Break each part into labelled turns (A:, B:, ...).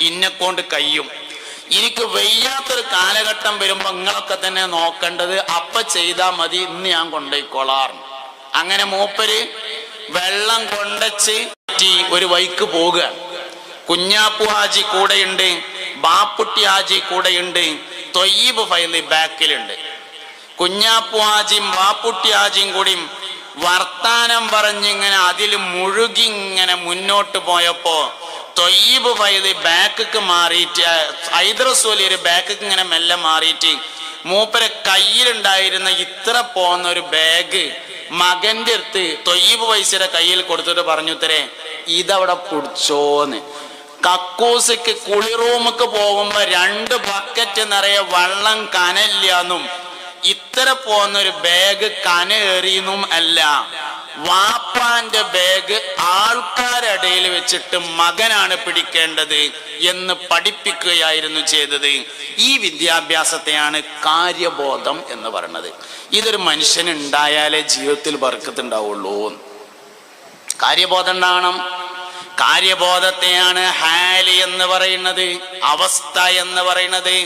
A: ഇന്നെക്കൊണ്ട് കഴിയും, എനിക്ക് വയ്യാത്തൊരു കാലഘട്ടം വരുമ്പോ നിങ്ങളൊക്കെ തന്നെ നോക്കേണ്ടത് അപ്പ ചെയ്താ മതി, ഇന്ന് ഞാൻ കൊണ്ടുപോയിക്കോളാർ. അങ്ങനെ മൂപ്പര് വെള്ളം കൊണ്ടച്ച് ഒരു വൈക്ക് പോവുക. കുഞ്ഞാപ്പു ഹാജി കൂടെയുണ്ട്, ബാപ്പുട്ടി ഹാജി കൂടെയുണ്ട്, തൊയ്യീബ് ഫൈലി ബാക്കിലുണ്ട്. കുഞ്ഞാപ്പു ഹാജിയും ബാപ്പുട്ടി ഹാജിയും കൂടി വർത്താനം പറഞ്ഞിങ്ങനെ അതിൽ മുഴുകി ഇങ്ങനെ മുന്നോട്ട് പോയപ്പോ തൊയ്യീബ് ഫൈലി ബാക്ക് മാറിയിട്ട്, ഹൈദറസൂലി ഒരു ബാക്ക് ഇങ്ങനെ മെല്ലെ മാറിയിട്ട് മൂപ്പരെ കയ്യിലുണ്ടായിരുന്ന ഇത്ര പോന്ന ഒരു ബാഗ് മകന്റെ അടുത്ത് തൊയ്യീബ് വൈസിയുടെ കയ്യിൽ കൊടുത്തിട്ട് പറഞ്ഞു, തരേ ഇതവിടെ പിടിച്ചോന്ന്. കക്കൂസിക്ക് കുളിറൂമുക്ക് പോകുമ്പോ 2 ബക്കറ്റ് നിറയെ വെള്ളം കനല്ലാന്നും ഇത്ര പോന്നൊരു ബാഗ് കനേറിയെന്നും അല്ല, വാപ്പാന്റെ ബാഗ് ആൾക്കാരിടയിൽ വെച്ചിട്ട് മകനാണ് പിടിക്കേണ്ടത് എന്ന് പഠിപ്പിക്കുകയായിരുന്നു ചെയ്തത്. ഈ വിദ്യാഭ്യാസത്തെയാണ് കാര്യബോധം എന്ന് പറയുന്നത്. ഇതൊരു മനുഷ്യനുണ്ടായാലേ ജീവിതത്തിൽ ബർക്കത്തുണ്ടാവുള്ളൂ. കാര്യബോധം ഉണ്ടാവണം. കാര്യബോധത്തെയാണ് ഹാലി എന്ന് പറയുന്നത്, അവസ്ഥ എന്ന് പറയുന്നത്.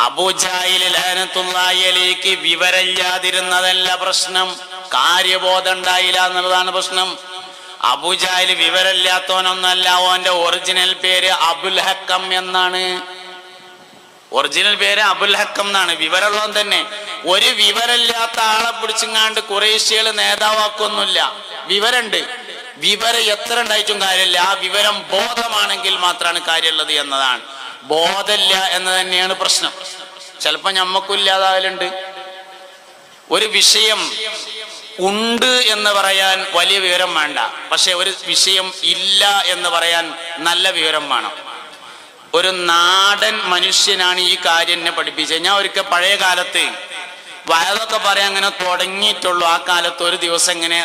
A: അബൂജഹൽ ലഅനത്തുല്ലാഹി അലൈഹി വിവരമില്ലാതിരുന്നതല്ല പ്രശ്നം, കാര്യബോധം ഉണ്ടായില്ല എന്നുള്ളതാണ് പ്രശ്നം. അബൂജഹൽ വിവരമില്ലാത്തവനൊന്നല്ല, ഓന്റെ ഒറിജിനൽ പേര് അബുൽ ഹക്കം എന്നാണ്. ഒറിജിനൽ പേര് അബുൽ ഹക്കം എന്നാണ്. വിവരമുള്ളവൻ തന്നെ. ഒരു വിവരമില്ലാത്ത ആളെ പിടിച്ചിങ്ങാണ്ട് ഖുറൈശികൾ നേതാവാക്കൊന്നുമില്ല. വിവരമുണ്ട്. വിവരം എത്ര ഉണ്ടായിട്ടും കാര്യമില്ല, ആ വിവരം ബോധമാണെങ്കിൽ മാത്രമാണ് കാര്യമുള്ളത് എന്നതാണ്. ബോധമില്ല എന്ന് തന്നെയാണ് പ്രശ്നം. ചിലപ്പോ ഞമ്മക്കില്ലാതാവലുണ്ട്. ഒരു വിഷയം ഉണ്ട് എന്ന് പറയാൻ വലിയ വിവരം വേണ്ട, പക്ഷെ ഒരു വിഷയം ഇല്ല എന്ന് പറയാൻ നല്ല വിവരം വേണം. ഒരു നാടൻ മനുഷ്യനാണ് ഈ കാര്യം എന്നെ പഠിപ്പിച്ചത്. ഞാൻ ഒരിക്കൽ പഴയ കാലത്ത് വയതൊക്കെ പറയാൻ അങ്ങനെ തുടങ്ങിയിട്ടുള്ളൂ. ആ കാലത്ത് ഒരു ദിവസം ഇങ്ങനെ